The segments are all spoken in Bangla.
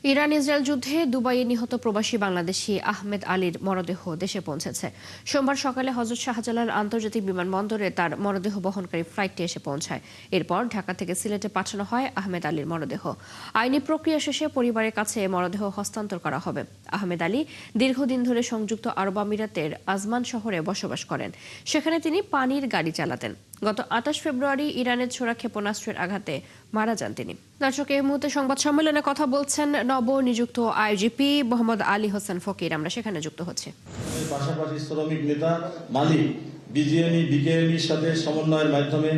ইরান ইসরায়েল যুদ্ধে দুবাইয়ে নিহত প্রবাসী বাংলাদেশি আহমেদ আলীর মরদেহ দেশে পৌঁছেছে। সোমবার সকালে হযরত শাহজালাল আন্তর্জাতিক বিমানবন্দরে তার মরদেহ বহনকারী ফ্লাইটটি এসে পৌঁছায়। এরপর ঢাকা থেকে সিলেটে পাঠানো হয় আহমেদ আলীর মরদেহ। আইনি প্রক্রিয়া শেষে পরিবারের কাছে মরদেহ হস্তান্তর করা হবে। আহমেদ আলী দীর্ঘদিন ধরে সংযুক্ত আরব আমিরাতের আজমান শহরে বসবাস করেন। সেখানে তিনি পানির গাড়ি চালাতেন। গত ২৮ ফেব্রুয়ারি ইরানের ছোড়া ক্ষেপণাস্ত্রের আঘাতে মারা যান তিনি। দর্শক, এই মুহূর্তে সংবাদ সম্মেলনে কথা বলছেন নবনিযুক্ত আইজিপি মোহাম্মদ আলী হোসেন ফকির। আমরা সেখানে যুক্ত হচ্ছি। পাশাপাশি শ্রমিক নেতা মালিক বিজিএমই বিকেএমইর সাথে সমন্বয়ের মাধ্যমে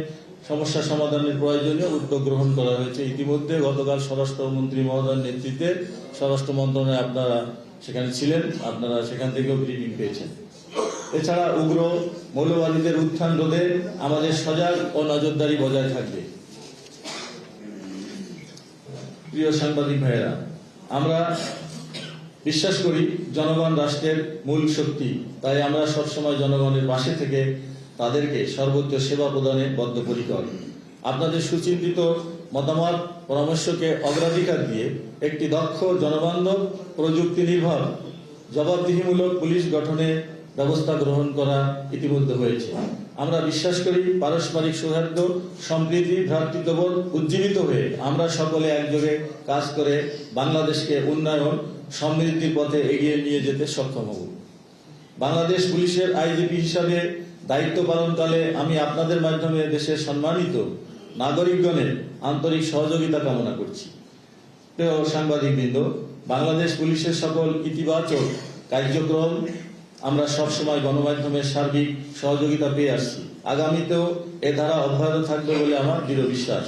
সমস্যা সমাধানের প্রয়োজনীয় উদ্যোগ গ্রহণ করা হয়েছে। ইতিমধ্যে গতকাল স্বরাষ্ট্রমন্ত্রী মহোদয়ের নেতৃত্বে স্বরাষ্ট্র মন্ত্রণালয়ে আপনারা সেখানে ছিলেন, আপনারা সেখান থেকেও ব্রিফিং পেয়েছেন। এছাড়া উগ্র মৌলবাদীদের উত্থান রোধে আমাদের সজাগ ও নজরদারি বজায় থাকবে। প্রিয় সাংবাদিক ভাইয়েরা, আমরা বিশ্বাস করি জনগণ রাষ্ট্রের মূল শক্তি, তাই আমরা সবসময় জনগণের পাশে থেকে তাদেরকে সর্বোচ্চ সেবা প্রদানে বদ্ধপরিকর। আপনাদের সুচিন্তিত মতামত পরামর্শকে অগ্রাধিকার দিয়ে একটি দক্ষ, জনবান্ধব, প্রযুক্তি নির্ভর, জবাবদিহিমূলক পুলিশ গঠনে ব্যবস্থা গ্রহণ করা ইতিমধ্যে হয়েছে। আমরা বিশ্বাস করি পারস্পরিক সৌহার্দ্য, সম্প্রীতি, ভ্রাতৃত্ববোধ উজ্জীবিত হয়ে আমরা সকলে একযোগে কাজ করে বাংলাদেশকে উন্নয়ন, সমৃদ্ধির পথে এগিয়ে নিয়ে যেতে সক্ষম হব। বাংলাদেশ পুলিশের আইজিপি হিসাবে দায়িত্ব পালনকালে আমি আপনাদের মাধ্যমে দেশের সম্মানিত নাগরিকগণের আন্তরিক সহযোগিতা কামনা করছি। প্রিয় সাংবাদিকবৃন্দ, বাংলাদেশ পুলিশের সকল ইতিবাচক কার্যক্রম আমরা সবসময় গণমাধ্যমের সার্বিক সহযোগিতা পেয়ে আসছি। আগামীতেও এ ধারা অব্যাহত থাকবে বলে আমার দৃঢ় বিশ্বাস।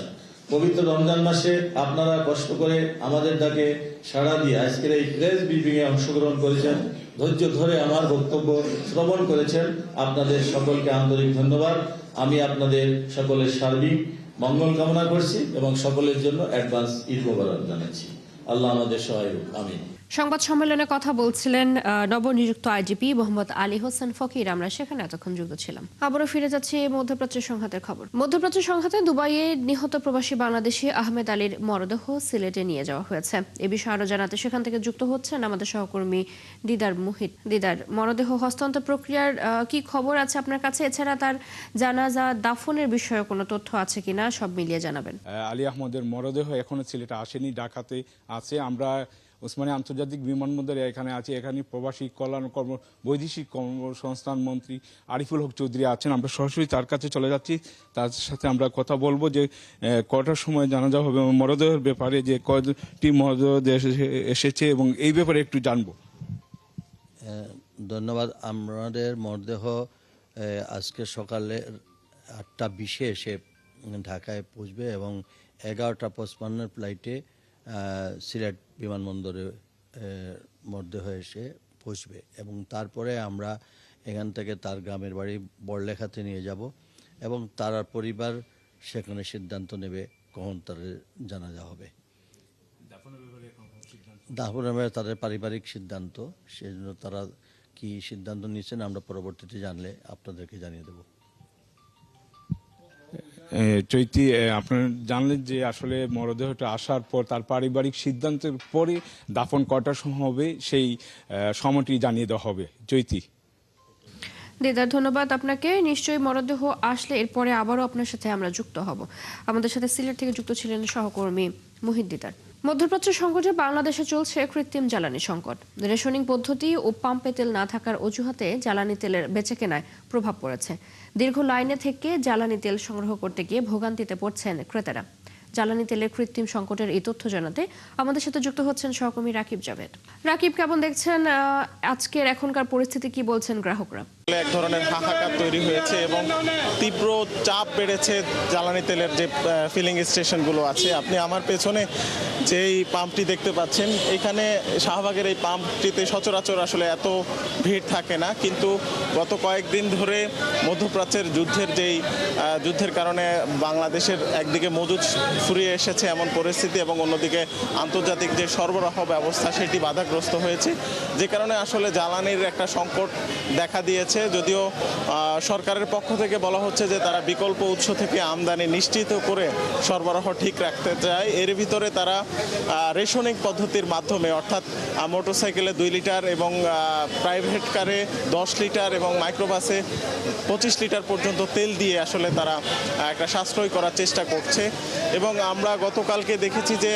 পবিত্র রমজান মাসে আপনারা কষ্ট করে আমাদের ডাকে সাড়া দিয়ে আজকের এই প্রেস ব্রিফিং এ অংশগ্রহণ করেছেন, ধৈর্য ধরে আমার বক্তব্য শ্রবণ করেছেন। আপনাদের সকলকে আন্তরিক ধন্যবাদ। আমি আপনাদের সকলের সার্বিক মঙ্গল কামনা করছি এবং সকলের জন্য অ্যাডভান্স ঈদ মোবারক জানাচ্ছি। আল্লাহ আমাদের সহায় হোক, আমিন। সংবাদ সম্মেলনে কথা বলছিলেন নবনিযুক্ত আইজিপি মোহাম্মদ আলী হোসেন ফকির। আমরা সেখানে এতক্ষণ যুক্ত ছিলাম। আবারও ফিরে যাচ্ছি মধ্যপ্রাচ্যের সংঘাতের খবর। মধ্যপ্রাচ্য সংঘাতে দুবাইয়ে নিহত প্রবাসী বাংলাদেশি আহমেদ আলীর মরদেহ সিলেটে নিয়ে যাওয়া হয়েছে। এ বিষয়ে আরো জানাতে সেখান থেকে যুক্ত হচ্ছেন আমাদের সহকর্মী দিদার মুহিত। দিদার, মরদেহ হস্তান্তর প্রক্রিয়ার কি খবর আছে আপনার কাছে? এছাড়া তার জানাজা দাফনের বিষয়ে কোনো তথ্য আছে কিনা, সব মিলিয়ে জানাবেন। আলী আহমদের মরদেহ এখনো সিলেটে আসেনি, ঢাকাতে আছে। আমরা ওসমানী আন্তর্জাতিক বিমানবন্দরে এখানে আছি। এখানে প্রবাসী কল্যাণ বৈদেশিক কর্মসংস্থান মন্ত্রী আরিফুল হক চৌধুরী আছেন। আমরা সরাসরি তার কাছে চলে যাচ্ছি, তার সাথে আমরা কথা বলবো যে কটার সময় জানাজা হবে, মরদেহের ব্যাপারে যে কয়টি মরদেহ এসেছে এবং এই ব্যাপারে একটু জানবো। ধন্যবাদ। আমাদের মরদেহ আজকে সকালে 8:20 এসে ঢাকায় পৌঁছবে এবং 11:55 ফ্লাইটে সিলেট বিমানবন্দরে মরদেহ এসে পৌঁছবে এবং তারপরে আমরা এখান থেকে তার গ্রামের বাড়ি বড়লেখাতে নিয়ে যাব এবং তার পরিবার সেখানে সিদ্ধান্ত নেবে কখন তাদের জানাজা হবে। দাফনের ব্যাপারে তাদের পারিবারিক সিদ্ধান্ত, সেজন্য তারা কি সিদ্ধান্ত নিচ্ছেন আমরা পরবর্তীতে জানলে আপনাদেরকে জানিয়ে দেব। চৈতি, আপনারা জানলেন যে আসলে মরদেহটা আসার পর তার পারিবারিক সিদ্ধান্তের পরে দাফন কটার সময় হবে সেই সময়টি জানিয়ে দেওয়া হবে। চৈতি, দিদার, ধন্যবাদ আপনাকে। নিশ্চয়ই মরদেহ আসলে এরপরে আবারও আপনার সাথে আমরা যুক্ত হব। আমাদের সাথে সিলেট থেকে যুক্ত ছিলেন সহকর্মী মুহিত দিদার। মধ্যপ্রাচ্য সংকটে বাংলাদেশে চলছে কৃত্রিম জ্বালানি সংকট। রেশনিং পদ্ধতি ও পাম্পে তেল না থাকার অজুহাতে জ্বালানি তেলের বেচাকেনায় প্রভাব পড়েছে। দীর্ঘ লাইনে থেকে জ্বালানি তেল সংগ্রহ করতে গিয়ে ভোগান্তিতে পড়ছেন ক্রেতারা। জ্বালানি তেলের কৃত্রিম সংকটের এই তথ্য জানাতে আমাদের সাথে যুক্ত হচ্ছেন সহকর্মী রাকিব জাভেদ। রাকিব, কেমন দেখছেন আজকের এখনকার পরিস্থিতি, কি বলছেন গ্রাহকরা? এক ধরনের হাহাকার তৈরি হয়েছে এবং তীব্র চাপ বেড়েছে জ্বালানি তেলের যে ফিলিং স্টেশনগুলো আছে। আপনি আমার পেছনে যেই পাম্পটি দেখতে পাচ্ছেন, এখানে শাহবাগের এই পাম্পটিতে সচরাচর আসলে এত ভিড় থাকে না, কিন্তু গত কয়েকদিন ধরে মধ্যপ্রাচ্যের যুদ্ধের কারণে বাংলাদেশের একদিকে মজুদ ফুরিয়ে এসেছে এমন পরিস্থিতি এবং অন্যদিকে আন্তর্জাতিক যে সরবরাহ ব্যবস্থা সেটি বাধাগ্রস্ত হয়েছে, যে কারণে আসলে জ্বালানির একটা সংকট দেখা দিয়েছে হয়েছে, যদিও সরকারের পক্ষ থেকে বলা হচ্ছে যে তারা বিকল্প উৎস থেকে আমদানি নিশ্চিত করে সরবরাহ ঠিক রাখতে চায়। এর ভিতরে তারা রেশনিং পদ্ধতির মাধ্যমে, অর্থাৎ মোটরসাইকেলে 2 লিটার এবং প্রাইভেট কারে 10 লিটার এবং মাইক্রোবাসে 25 লিটার পর্যন্ত তেল দিয়ে আসলে তারা একটা সাশ্রয় করার চেষ্টা করছে। এবং আমরা গতকালকে দেখেছি যে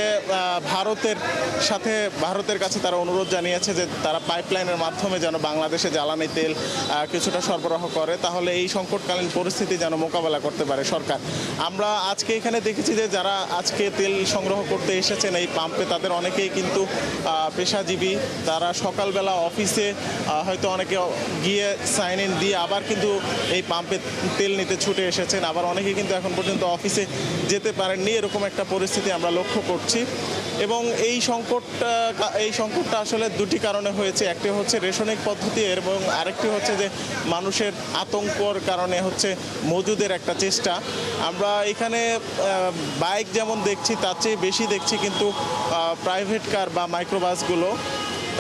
ভারতের কাছে তারা অনুরোধ জানিয়েছে যে তারা পাইপলাইনের মাধ্যমে যেন বাংলাদেশে জ্বালানি তেল কিছুটা সরবরাহ করে, তাহলে এই সংকটকালীন পরিস্থিতি যেন মোকাবেলা করতে পারে সরকার। আমরা আজকে এখানে দেখেছি যে যারা আজকে তেল সংগ্রহ করতে এসেছেন এই পাম্পে, তাদের অনেকেই কিন্তু পেশাজীবী। তারা সকালবেলা অফিসে হয়তো অনেকে গিয়ে সাইন ইন দিয়ে আবার কিন্তু এই পাম্পে তেল নিতে ছুটে এসেছেন, আবার অনেকে কিন্তু এখন পর্যন্ত অফিসে যেতে পারেননি। এরকম একটা পরিস্থিতি আমরা লক্ষ্য করছি। এবং এই সংকটটা আসলে 2টি কারণে হয়েছে। একটি হচ্ছে রেশনিং পদ্ধতি এবং আরেকটি হচ্ছে যে মানুষের আতঙ্কর কারণে হচ্ছে মজুদের একটা চেষ্টা। আমরা এখানে বাইক যেমন দেখছি তার চেয়ে বেশি দেখছি কিন্তু প্রাইভেট কার বা মাইক্রোবাসগুলো।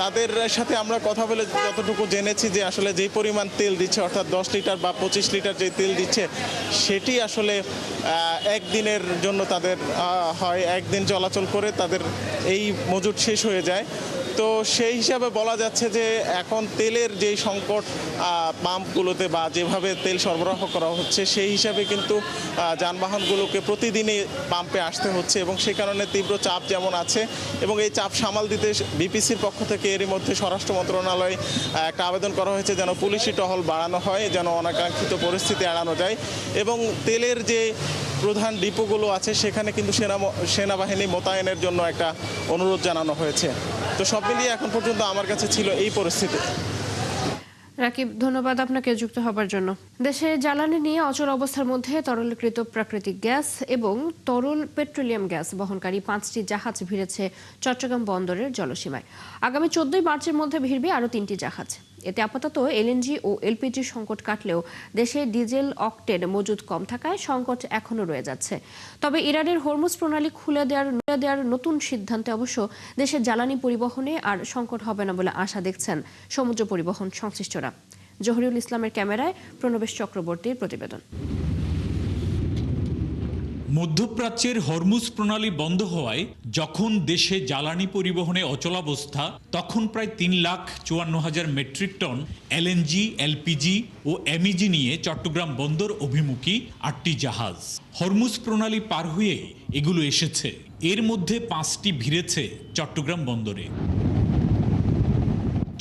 তাদের সাথে আমরা কথা বলে যতটুকু জেনেছি যে আসলে যেই পরিমাণ তেল দিচ্ছে, অর্থাৎ 10 লিটার বা 25 লিটার যে তেল দিচ্ছে, সেটি আসলে একদিনের জন্য তাদের হয়, একদিন চলাচল করে তাদের এই মজুদ শেষ হয়ে যায়। তো সেই হিসাবে বলা যাচ্ছে যে এখন তেলের যে সংকট পাম্পগুলোতে বা যেভাবে তেল সরবরাহ করা হচ্ছে, সেই হিসাবে কিন্তু যানবাহনগুলোকে প্রতিদিনই পাম্পে আসতে হচ্ছে এবং সে কারণে তীব্র চাপ যেমন আছে এবং এই চাপ সামাল দিতে বিপিসির পক্ষ থেকে এরই মধ্যে স্বরাষ্ট্র মন্ত্রণালয়ে একটা আবেদন করা হয়েছে যেন পুলিশি টহল বাড়ানো হয়, যেন অনাকাঙ্ক্ষিত পরিস্থিতি এড়ানো যায়। এবং তেলের যে প্রধান ডিপোগুলো আছে সেখানে কিন্তু সেনাবাহিনী মোতায়েনের জন্য একটা অনুরোধ জানানো হয়েছে। তো সব মিলিয়ে এখন পর্যন্ত আমার কাছে ছিল এই পরিস্থিতি। রাকিব, ধন্যবাদ আপনাকে যুক্ত হবার জন্য। দেশে জ্বালানি নিয়ে অচল অবস্থার মধ্যে তরলীকৃত প্রাকৃতিক গ্যাস এবং তরল পেট্রোলিয়াম গ্যাস বহনকারী 5টি জাহাজ ভিড়েছে চট্টগ্রাম বন্দরের জলসীমায়। আগামী 14 মার্চের মধ্যে ভিড়বে আরও 3টি জাহাজ। এতে আপাতত এলএনজি ও এলপিজি সংকট কাটলেও দেশে ডিজেল অকটেন মজুদ কম থাকায় সংকট এখনো রয়ে যাচ্ছে। তবে ইরানের হরমুজ প্রণালী খুলে দেওয়ার নতুন সিদ্ধান্তে অবশ্য দেশের জ্বালানি পরিবহনে আর সংকট হবে না বলে আশা দেখছেন সমুদ্র পরিবহন সংশ্লিষ্টরা। জহরিউল ইসলামের ক্যামেরায় প্রণবেশ চক্রবর্তীর প্রতিবেদন। মধ্যপ্রাচ্যের হরমুজ প্রণালী বন্ধ হওয়ায় যখন দেশে জ্বালানি পরিবহনে অচলাবস্থা, তখন প্রায় 3,54,000 মেট্রিক টন এলএনজি, এলপিজি ও এমইজি নিয়ে চট্টগ্রাম বন্দর অভিমুখী 8টি জাহাজ হরমুজ প্রণালী পার হয়েই এগুলো এসেছে। এর মধ্যে 5টি ভিড়েছে চট্টগ্রাম বন্দরে।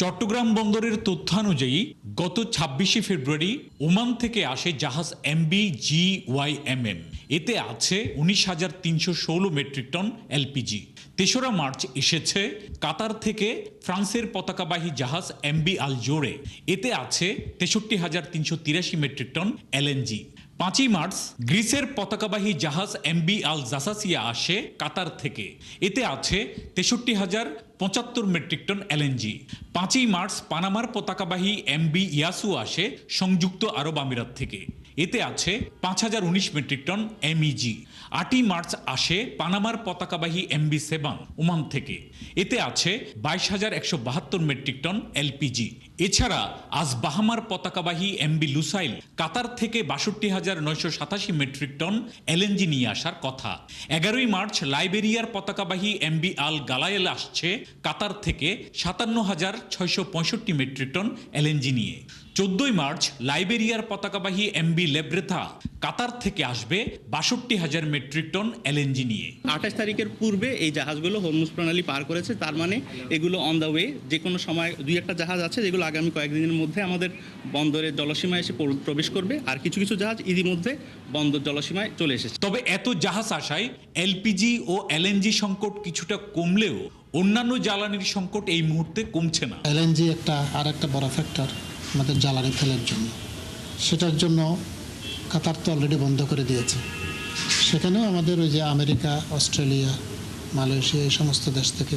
চট্টগ্রাম বন্দরের তথ্যানুযায়ী গত 26শে ফেব্রুয়ারি ওমান থেকে আসে জাহাজ MBGYMM। এতে আছে 19,316 মেট্রিক টন এলপিজি। 3রা মার্চ এসেছে কাতার থেকে ফ্রান্সের পতাকাবাহী জাহাজ MB আল জোরে। এতে আছে 63,383 মেট্রিক টন এলএনজি। 5ই মার্চ গ্রিসের পতাকাবাহী জাহাজ MB আল জাসাসিয়া আসে কাতার থেকে। এতে আছে 63,075 মেট্রিক টন এলএনজি। 5ই মার্চ পানামার পতাকাবাহী MB ইয়াসু আসে সংযুক্ত আরব আমিরাত থেকে। এতে আছে 5,019 মেট্রিক টন এমইজি। 8ই মার্চ আসে পানামার পতাকাবাহী MB সেবান ওমান থেকে। এতে আছে 22,172 মেট্রিক টন এলপিজি। এছাড়া আজ বাহামার পতাকাবাহী MB লুসাইল কাতার থেকে 62,987 মেট্রিক টন এলএনজি নিয়ে আসার কথা। 11ই মার্চ লাইবেরিয়ার পতাকাবাহী MB আল গালায়েল আসছে কাতার থেকে 57,665 মেট্রিক টন এলএনজি নিয়ে। 14ই মার্চ লাইবেরিয়ার পতাকাবাহী MB লেব্রেথা কাতার থেকে আসবে 62,000 মেট্রিক টন এলএনজি নিয়ে। 28 তারিখের পূর্বে এই জাহাজগুলো হরমুজ প্রণালী পার করেছে, তার মানে এগুলো অন দ্য ওয়ে। যে কোনো সময় 2-1টা জাহাজ আছে যেগুলো আগামী কয়েকদিনের মধ্যে আমাদের বন্দরের জলসীমায় এসে প্রবেশ করবে, আর কিছু কিছু জাহাজ ইতিমধ্যে বন্দর জলসীমায় চলে এসেছে। তবে এত জাহাজ আসায় এলপিজি ও এলএনজি সংকট কিছুটা কমলেও অন্যান্য জ্বালানির সংকট এই মুহূর্তে কমছে না। এলএনজি আর একটা বড় ফ্যাক্টর আমাদের জ্বালানি তেলের জন্য। সেটার জন্য কাতার তো অলরেডি বন্ধ করে দিয়েছে। সেখানেও আমাদের ওই যে আমেরিকা, অস্ট্রেলিয়া, মালয়েশিয়া এই সমস্ত দেশ থেকে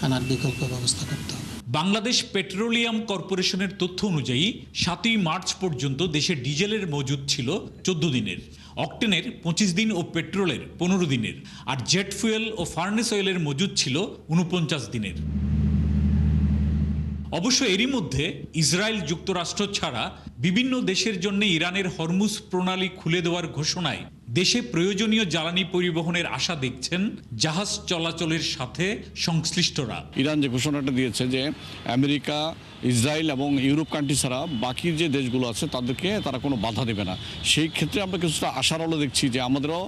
আনার বিকল্প ব্যবস্থা করতে হবে। বাংলাদেশ পেট্রোলিয়াম কর্পোরেশনের তথ্য অনুযায়ী 7ই মার্চ পর্যন্ত দেশে ডিজেলের মজুদ ছিল 14 দিনের, অকটেনের 25 দিন ও পেট্রোলের 15 দিনের, আর জেট ফুয়েল ও ফার্নেস অয়েলের মজুদ ছিল 49 দিনের। অবশ্য এরই মধ্যে ইসরায়েল, যুক্তরাষ্ট্র ছাড়া বিভিন্ন দেশের জন্য ইরানের হরমুজ প্রণালী খুলে দেওয়ার ঘোষণায় দেশে প্রয়োজনীয় জ্বালানি পরিবহনের আশা দেখছেন জাহাজ চলাচলের সাথে সংশ্লিষ্টরা। ইরান যে ঘোষণাটা দিয়েছে যে আমেরিকা, ইসরায়েল এবং ইউরোপ কান্ট্রি ছাড়া বাকি যে দেশগুলো আছে তাদেরকে তারা কোনো বাধা দেবে না, সেই ক্ষেত্রে আমরা কিছুটা আশার আলো দেখছি যে আমাদেরও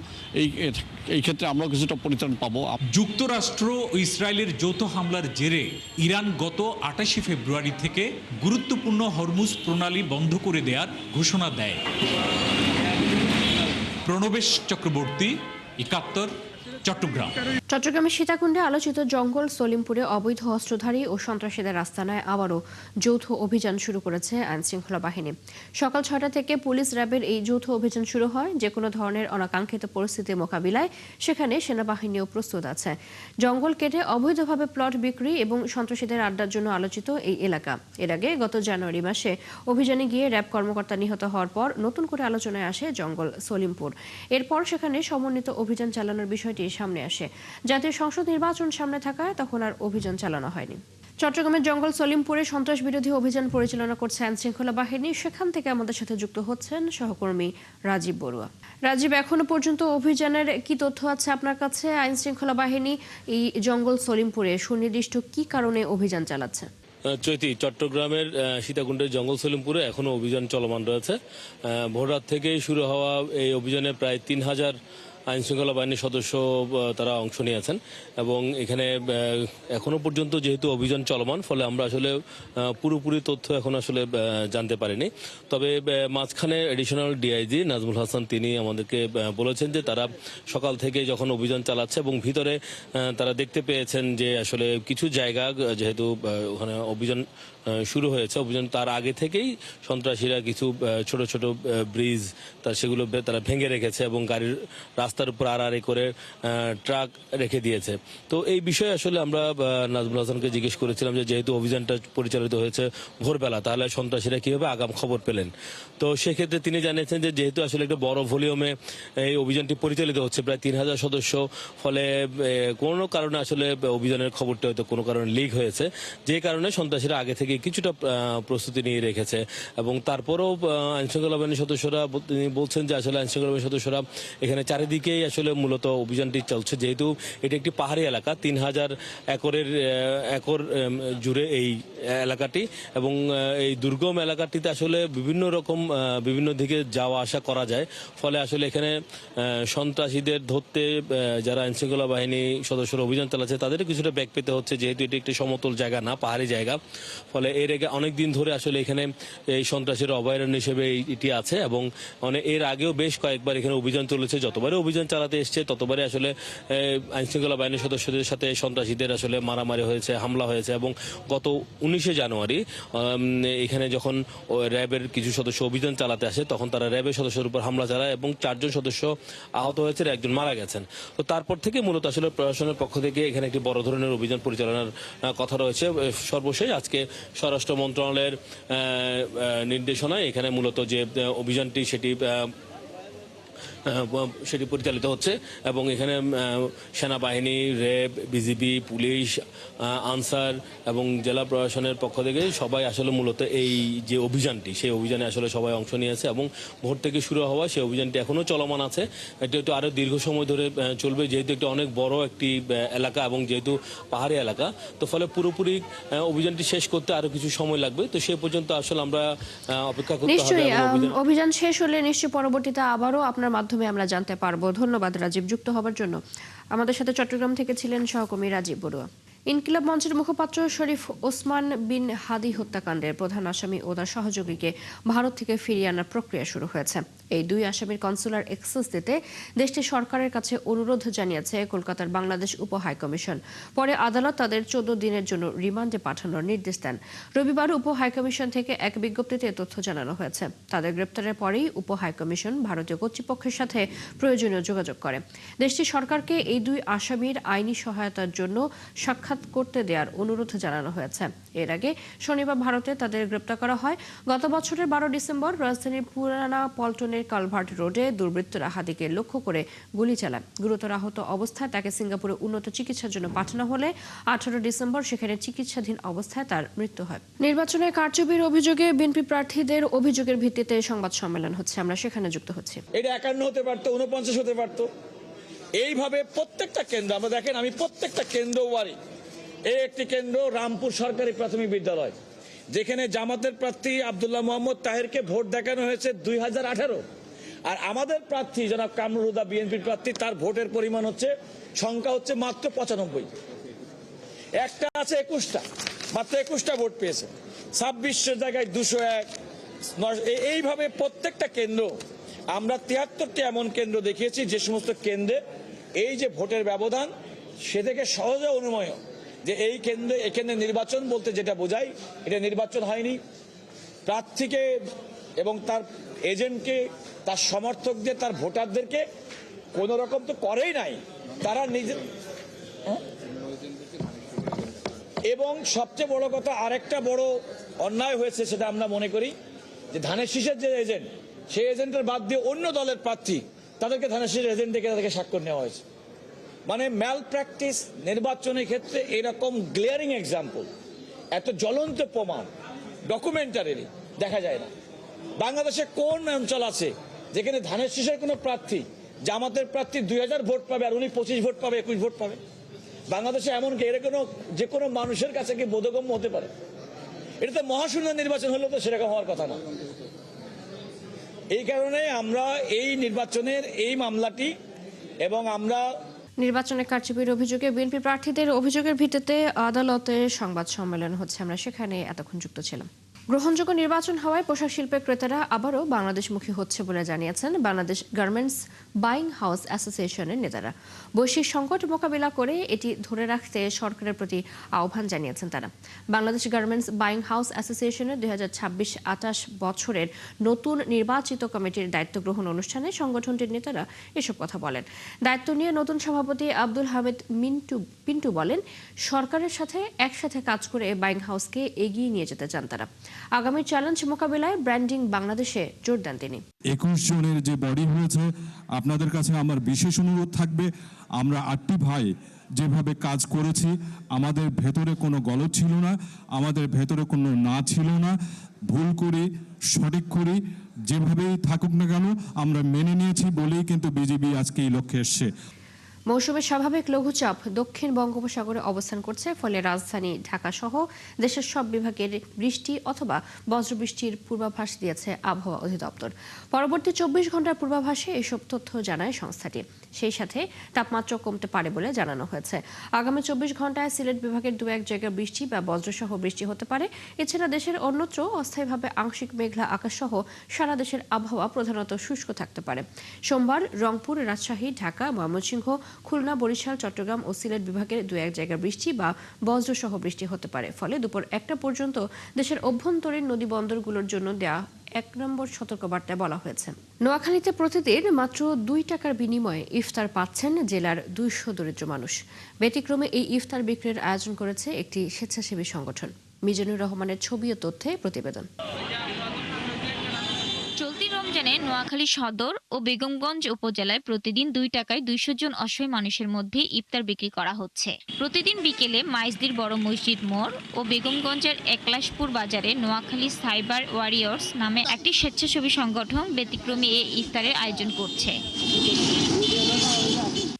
এই ক্ষেত্রে আমরাও কিছুটা পরিত্রাণ পাবো। যুক্তরাষ্ট্র ও ইসরায়েলের যৌথ হামলার জেরে ইরান গত 28 ফেব্রুয়ারি থেকে গুরুত্বপূর্ণ হরমুজ প্রণালী বন্ধ করে দেওয়ার ঘোষণা দেয়। প্রণবেশ চক্রবর্তী, ৭১, চট্টগ্রাম। চট্টগ্রামের সীতাকুণ্ডে আলোচিত জঙ্গল সলিমপুরে অবৈধ অস্ত্রধারী ও সন্ত্রাসীদের আস্তানায় আবারও যৌথ অভিযান শুরু করেছে আইনশৃঙ্খলা বাহিনী। সকাল ৬টা থেকে পুলিশ র্যাবের এই যৌথ অভিযান শুরু হয়। যে কোনো ধরনের অনাকাঙ্ক্ষিত পরিস্থিতি মোকাবিলায় সেখানে সেনাবাহিনীও প্রস্তুত আছে। জঙ্গল কেটে অবৈধভাবে প্লট বিক্রি এবং সন্ত্রাসীদের আড্ডার জন্য আলোচিত এই এলাকা। এর আগে গত জানুয়ারি মাসে অভিযানে গিয়ে র্যাব কর্মকর্তা নিহত হওয়ার পর নতুন করে আলোচনায় আসে জঙ্গল সলিমপুর। এরপর সেখানে সমন্বিত অভিযান চালানোর বিষয়টি সামনে আসে। জাতীয় সংসদ নির্বাচন সামনে থাকায় তখন আর অভিযান চালানো হয়নি। চট্টগ্রামের জঙ্গল সলিমপুরে সন্ত্রাস বিরোধী অভিযান পরিচালনা করছে আইনশৃঙ্খলা বাহিনী। সেখান থেকে আমাদের সাথে যুক্ত হচ্ছেন সহকর্মী রাজীব বড়ুয়া। রাজীব, এখনো পর্যন্ত অভিযানের কি তথ্য আছে আপনার কাছে? আইনশৃঙ্খলা বাহিনী এই জঙ্গল সলিমপুরে সুনির্দিষ্ট কি কারণে অভিযান চালাচ্ছে? চৈতি, চট্টগ্রামের সীতাকুণ্ডের জঙ্গল সলিমপুরে এখনো অভিযান চলমান রয়েছে। ভোররাত থেকেই শুরু হওয়া এই অভিযানে প্রায় ৩,০০০ আইনশৃঙ্খলা বাহিনীর সদস্য তারা অংশ নিয়েছেন এবং এখানে এখনো পর্যন্ত যেহেতু অভিযান চলমান, ফলে আমরা আসলে পুরোপুরি তথ্য এখন আসলে জানতে পারিনি। তবে মাঝখানে এডিশনাল ডিআইজি নাজমুল হাসান তিনি আমাদেরকে বলেছেন যে তারা সকাল থেকে যখন অভিযান চালাচ্ছে এবং ভিতরে তারা দেখতে পেয়েছেন যে আসলে কিছু জায়গা যেহেতু ওখানে অভিযান শুরু হয়েছে, অভিযান তার আগে থেকেই সন্ত্রাসীরা কিছু ছোট ছোট ব্রিজ সেগুলো তারা ভেঙে রেখেছে এবং গাড়ির রাস্তার উপর আড়াআড়ি করে ট্রাক রেখে দিয়েছে। তো এই বিষয়ে আসলে আমরা নাজমুল হাসানকে জিজ্ঞেস করেছিলাম যে যেহেতু অভিযানটা পরিচালিত হয়েছে ভোরবেলা, তাহলে সন্ত্রাসীরা কিভাবে আগাম খবর পেলেন। তো সেক্ষেত্রে তিনি জানিয়েছেন যে যেহেতু আসলে একটা বড় ভলিউমে এই অভিযানটি পরিচালিত হচ্ছে, প্রায় ৩,০০০ সদস্য, ফলে কোনো কারণে আসলে অভিযানের খবরটা হয়তো কোনো কারণে লিক হয়েছে, যে কারণে সন্ত্রাসীরা আগে থেকে কিছুটা প্রস্তুতি নিয়ে রেখেছে। এবং তারপরেও আইনশৃঙ্খলা বাহিনীর সদস্যরা তিনি বলছেন যে আসলে আইনশৃঙ্খলা বাহিনীর সদস্যরা এখানে চারিদিকেই আসলে মূলত অভিযানটি চলছে, যেহেতু এটি একটি পাহাড়ি এলাকা, ৩,০০০ একর জুড়ে এই এলাকাটি এবং এই দুর্গম এলাকাটিতে আসলে বিভিন্ন দিকে যাওয়া আসা করা যায়। ফলে আসলে এখানে সন্ত্রাসীদের ধরতে যারা আইনশৃঙ্খলা বাহিনী সদস্যরা অভিযান চালাচ্ছে তাদের কিছুটা ব্যাক পেতে হচ্ছে, যেহেতু এটি একটি সমতল জায়গা না, পাহাড়ি জায়গা। ফলে এর আগে অনেকদিন ধরে আসলে এখানে এই সন্ত্রাসীর অভয়ারণ্য হিসেবে এটি আছে এবং এর আগেও বেশ কয়েকবার এখানে অভিযান চলেছে। যতবারই অভিযান চালাতে এসছে ততবারই আসলে আইনশৃঙ্খলা বাহিনীর সদস্যদের সাথে সন্ত্রাসীদের আসলে মারামারি হয়েছে, হামলা হয়েছে। এবং গত 19শে জানুয়ারি এখানে যখন র্যাবের কিছু সদস্য অভিযান চালাতে আসে তখন তারা র্যাবের সদস্যের উপর হামলা চালায় এবং 4 জন সদস্য আহত হয়েছে, একজন মারা গেছেন। তো তারপর থেকে মূলত আসলে প্রশাসনের পক্ষ থেকে এখানে একটি বড় ধরনের অভিযান পরিচালনার কথা রয়েছে। সর্বশেষ আজকে স্বরাষ্ট্র মন্ত্রণালয়ের নির্দেশনায় এখানে মূলত যে অভিযানটি সেটি পরিচালিত হচ্ছে এবং এখানে সেনাবাহিনী, র্যাব, বিজিবি, পুলিশ, আনসার এবং জেলা প্রশাসনের পক্ষ থেকে সবাই আসলে মূলত এই যে অভিযানটি সেই অভিযানে আসলে সবাই অংশ নিয়েছে এবং ভোর থেকে শুরু হওয়া সেই অভিযানটি এখনও চলমান আছে। এটি একটু আরও দীর্ঘ সময় ধরে চলবে, যেহেতু একটি অনেক বড় একটি এলাকা এবং যেহেতু পাহাড়ি এলাকা, তো ফলে পুরোপুরি অভিযানটি শেষ করতে আরও কিছু সময় লাগবে। তো সে পর্যন্ত আসলে আমরা অপেক্ষা করতে হবে। নিশ্চয়ই অভিযান শেষ হলে নিশ্চয়ই পরবর্তীতে আবারও আপনার মাধ্যমে আমরা জানতে পারবো। ধন্যবাদ রাজীব যুক্ত হবার জন্য। আমাদের সাথে চট্টগ্রাম থেকে ছিলেন সহকর্মী রাজীব বড়ুয়া। ইনকিলাব মঞ্চের মুখপাত্র শরীফ ওসমান বিন হাদি হত্যাকাণ্ডের প্রধান আসামি ও তার সহযোগীকে ভারত থেকে ফিরিয়ে আনার প্রক্রিয়া শুরু হয়েছে। এই 2 আসামির কনসুলার অ্যাক্সেস দিতে দেশটির সরকারের কাছে অনুরোধ জানিয়েছে কলকাতার বাংলাদেশ উপ হাইকমিশন। পরে আদালত তাদের 14 দিনের জন্য রিমান্ডে পাঠানোর নির্দেশ দেন। রবিবার উপ হাইকমিশন থেকে এক বিজ্ঞপ্তিতে তথ্য জানানো হয়েছে। তাদের গ্রেপ্তারের পরেই উপ হাইকমিশন ভারতীয় কর্তৃপক্ষের সাথে প্রয়োজনীয় যোগাযোগ করে। দেশটির সরকারকে এই 2 আসামির আইনি সহায়তার জন্য সাক্ষাৎ সাক্ষাৎ করতে দেওয়ার অনুরোধ জানানো হয়েছে। এর আগে শনিবার ভারতে তাদের গ্রেপ্তার করা হয়। গত বছরের 12 ডিসেম্বর রাজধানীর পুরানা পল্টনের কালভার্ট রোডে দুর্বৃত্তরা হাদিকে লক্ষ্য করে গুলি চালায়। গুরুতর আহত অবস্থায় তাকে সিঙ্গাপুরে উন্নত চিকিৎসার জন্য পাঠানো হলে 18 ডিসেম্বর সেখানে চিকিৎসাধীন অবস্থায় তার মৃত্যু হয়। নির্বাচনে কারচুপির অভিযোগে বিএনপি প্রার্থীদের অভিযোগের ভিত্তিতে সংবাদ সম্মেলন হচ্ছে, আমরা সেখানে যুক্ত হচ্ছি। এটা 51 হতে পারতো, 49 হতে পারতো। এইভাবে প্রত্যেকটা কেন্দ্র আমরা দেখেন, আমি প্রত্যেকটা কেন্দ্র ওয়ারি। এই একটি কেন্দ্র রামপুর সরকারি প্রাথমিক বিদ্যালয়, যেখানে জামাতের প্রার্থী আব্দুল্লাহ মোহাম্মদ তাহেরকে ভোট দেখানো হয়েছে 2018, আর আমাদের প্রার্থী জনাব কামরুল হুদা বিএনপির প্রার্থী, তার ভোটের পরিমাণ হচ্ছে, সংখ্যা হচ্ছে মাত্র 95। একটা আছে 21টা, মাত্র 21টা ভোট পেয়েছে। 26 জায়গায় 201। এইভাবে প্রত্যেকটা কেন্দ্র আমরা 73টি এমন কেন্দ্র দেখিয়েছি যে সমস্ত কেন্দ্রে এই যে ভোটের ব্যবধান, সে থেকে সহজে অনুমেয় যে এই কেন্দ্রে এখানে নির্বাচন বলতে যেটা বোঝায়, এটা নির্বাচন হয়নি। প্রার্থীকে এবং তার এজেন্টকে, তার সমর্থকদের, তার ভোটারদেরকে কোনো রকম তো করেই নাই, তারা নিজে। এবং সবচেয়ে বড় কথা, আরেকটা বড় অন্যায় হয়েছে, সেটা আমরা মনে করি যে ধানের শীষের যে এজেন্ট, সেই এজেন্টের বাদ দিয়ে অন্য দলের প্রার্থী, তাদেরকে ধানের শীষের এজেন্ট থেকে তাদেরকে স্বাক্ষর নেওয়া হয়েছে। মানে ম্যাল প্র্যাকটিস নির্বাচনের ক্ষেত্রে এরকম গ্লেয়ারিং এক্সাম্পল, এত জ্বলন্ত প্রমাণ ডকুমেন্টারি দেখা যায় না। বাংলাদেশে কোন অঞ্চল আছে যেখানে ধানের শীষের কোনো প্রার্থী, জামাতের প্রার্থী 2000 ভোট পাবে আর উনি 25 ভোট পাবে, 21 ভোট পাবে? বাংলাদেশে এমনকি এর কোনো যে কোনো মানুষের কাছে কি বোধগম্য হতে পারে? এটা তো মহাশূন্য নির্বাচন হলেও তো সেরকম হওয়ার কথা না। এই কারণে আমরা এই নির্বাচনের এই মামলাটি এবং আমরা নির্বাচনে কারচুপির অভিযোগে বিএনপি প্রার্থীদের অভিযোগের ভিত্তিতে আদালতে সংবাদ সম্মেলন হচ্ছে, আমরা সেখানে এতক্ষণ যুক্ত ছিলাম। গ্রহণযোগ্য নির্বাচন হওয়ায় পোশাক শিল্পের ক্রেতারা আবারও বাংলাদেশমুখী হচ্ছে বলে জানিয়েছেন বাংলাদেশ গার্মেন্টস বাইং হাউস অ্যাসোসিয়েশনের নেতারা। বৈশ্বিক সংকট মোকাবিলা করে এটি ধরে রাখতে সরকারের প্রতি আহ্বান জানিয়েছেন তারা। বাংলাদেশ গার্মেন্টস বাইং হাউস অ্যাসোসিয়েশনের 2026-28 বছরের নতুন নির্বাচিত কমিটির দায়িত্ব গ্রহণ অনুষ্ঠানে সংগঠনটির নেতারা এসব কথা বলেন। দায়িত্ব নিয়ে নতুন সভাপতি আব্দুল হামিদ পিন্টু বলেন, সরকারের সাথে একসাথে কাজ করে বাইং হাউসকে এগিয়ে নিয়ে যেতে চান তারা। আগামী চ্যালেঞ্জ মোকাবিলায় ব্র্যান্ডিং বাংলাদেশে জোর দেন তিনি। 21 জনের যে বডি হয়েছে, আপনাদের কাছে আমার বিশেষ অনুরোধ থাকবে, আমরা 8টি ভাই যেভাবে কাজ করেছি, আমাদের ভেতরে কোনো গলদ ছিল না, আমাদের ভেতরে কোনো না ছিল না। ভুল করি, সঠিক করি, যেভাবেই থাকুক না কেন আমরা মেনে নিয়েছি বলেই কিন্তু বিজেপি আজকে এই লক্ষ্যে এসছে। মৌসুমের স্বাভাবিক লঘুচাপ দক্ষিণ বঙ্গোপসাগরে অবস্থান করছে, ফলে রাজধানী ঢাকা সহ দেশের সব বিভাগের বৃষ্টি অথবা বজ্রবৃষ্টির পূর্বাভাস দিয়েছে আবহাওয়া অধিদপ্তর। পরবর্তী 24 ঘন্টার পূর্বাভাসে এসব তথ্য জানায় সংস্থাটি। সেই সাথে তাপমাত্রা কমতে পারে বলে জানানো হয়েছে। আগামী 24 ঘন্টায় সিলেট বিভাগের 2-1 জায়গায় বৃষ্টি বা বজ্রসহ বৃষ্টি হতে পারে। এছাড়া দেশের অন্যত্র অস্থায়ীভাবে আংশিক মেঘলা আকাশ সহ সারা দেশের আবহাওয়া প্রধানত শুষ্ক থাকতে পারে। সোমবার রংপুর, রাজশাহী, ঢাকা, ময়মনসিংহ, খুলনা, বরিশাল, চট্টগ্রাম ও সিলেট বিভাগের 2-1 জায়গায় বৃষ্টি বা বজ্রসহ বৃষ্টি হতে পারে। ফলে দুপুর 1টা পর্যন্ত দেশের অভ্যন্তরীণ নদী বন্দরগুলোর জন্য দেয়া 1 নম্বর সতর্কবার্তায় বলা হয়েছে। নোয়াখালীতে প্রতিদিন মাত্র 2 টাকার বিনিময়ে ইফতার পাচ্ছেন জেলার 200 দরিদ্র মানুষ। ব্যতিক্রমে এই ইফতার বিক্রির আয়োজন করেছে একটি স্বেচ্ছাসেবী সংগঠন। মিজানুর রহমানের ছবি ও তথ্যে প্রতিবেদন। চলতি রমজানে নোয়াখালী সদর ও বেগমগঞ্জ উপজেলায় প্রতিদিন 2 টাকায় 200 জন অসহায় মানুষের মধ্যে ইফতার বিক্রি করা হচ্ছে। প্রতিদিন বিকেলে মাইজদির বড় মসজিদ মোড় ও বেগমগঞ্জের একলাশপুর বাজারে নোয়াখালী সাইবার ওয়ারিয়র্স নামে একটি স্বেচ্ছাসেবী সংগঠন ব্যতিক্রমী এই ইফতারের আয়োজন করছে।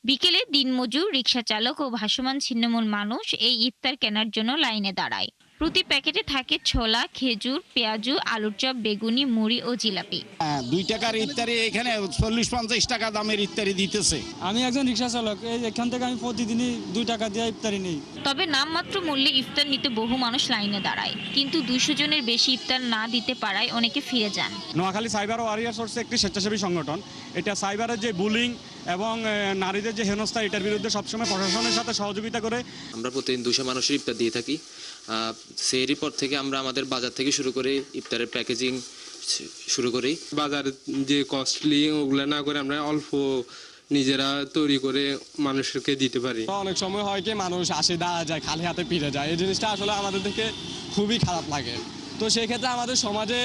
বিকেলে দিনমজুর, রিকশা চালক ও ভাসমান ছিন্নমূল মানুষ এই ইফতার কেনার জন্য লাইনে দাঁড়ায়। প্রতি প্যাকেটে থাকে ছোলা, খেজুর, পেঁয়াজু, আলুর চপ, বেগুনি, মুড়ি ও জিলাপি। 2 টাকার ইফতারি এখানে 40-50 টাকা দামের ইফতারি দিতেছে। আমি একজন রিকশা চালক, এখান থেকে আমি প্রতিদিনই 2 টাকা দিয়ে ইফতারি নেই। তবে নামমাত্র মূল্যে ইফতার নিতে বহু মানুষ লাইনে দাঁড়ায়, কিন্তু 200 জনের বেশি ইফতার না দিতে পারায় অনেকে ফিরে যান। নোয়াখালী সাইবার ওয়ারিয়ার্স হচ্ছে একটি স্বেচ্ছাসেবী সংগঠন। এটা সাইবারের যে বুলিং এবং নারীদের যে হেনস্থা, এটার বিরুদ্ধে সবসময় প্রশাসনের সাথে সহযোগিতা করে। আমরা প্রতিদিন 200 মানুষের ইফতার দিয়ে থাকি। সেই পর থেকে আমরা আমাদের বাজার থেকে শুরু করে ইফতারের প্যাকেজিং শুরু করি। বাজার যে কস্টলি ওগুলো না করে আমরা অল্প নিজেরা তৈরি করে মানুষকে দিতে পারি। অনেক সময় হয় কি মানুষ আসে দাঁড়া যায়, খালি হাতে ফিরে যায়, এই জিনিসটা আসলে আমাদের থেকে খুবই খারাপ লাগে। তো সেই ক্ষেত্রে আমাদের সমাজে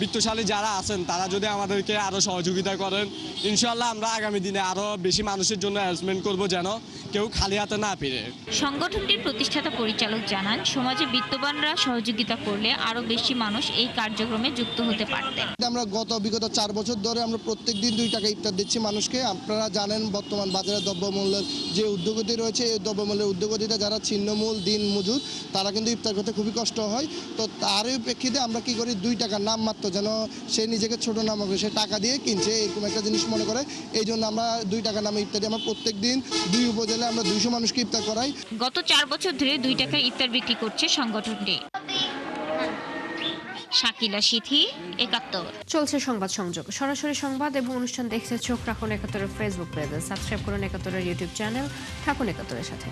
বিত্তশালী যারা আছেন তারা যদি আমাদেরকে আরো সহযোগিতা করেন, ইনশাআল্লাহ আমরা আগামী দিনে আরো বেশি মানুষের জন্য অ্যারেঞ্জমেন্ট করব যেন কেউ খালি হাতে না ফিরে। সংগঠনটির প্রতিষ্ঠাতা পরিচালক জানান, সমাজে বিত্তবানরা সহযোগিতা করলে আরো বেশি মানুষ এই কার্যক্রমে যুক্ত হতে পারতেন। আমরা বিগত 4 বছর ধরে আমরা প্রত্যেক দিন 2 টাকা ইফতার দিচ্ছি মানুষকে। আপনারা জানেন বর্তমান বাজারে দ্রব্যমূল্যের যে ঊর্ধ্বগতি রয়েছে, এই দ্রব্যমূল্যের ঊর্ধ্বগতিতে যারা ছিন্নমূল দিন মজুর তারা কিন্তু ইফতার করতে খুবই কষ্ট হয়। তো তারই প্রেক্ষিতে আমরা কি করি, 2 টাকা নামমাত্র যেন সে নিজেকে ছোট না মনে করে, সে টাকা দিয়ে কিনছে এরকম একটা জিনিস মনে করে, এই জন্য আমরা 2 টাকা নামে ইফতারি আমরা প্রত্যেক দিন 2 উপজেলায় আমরা 200 মানুষকে ইফতার করাই। গত 4 বছর ধরে 2 টাকায় ইফতার বিক্রি করছে সংগঠনটি। শাকিলা সিথি, 71। চলছে সংবাদ সংযোগ, সরাসরি সংবাদ এবং অনুষ্ঠান দেখতে চোখ রাখুন 71 ফেসবুক পেজে, সাবস্ক্রাইব করুন 71 ইউটিউব চ্যানেল, থাকুন 71 সাথে।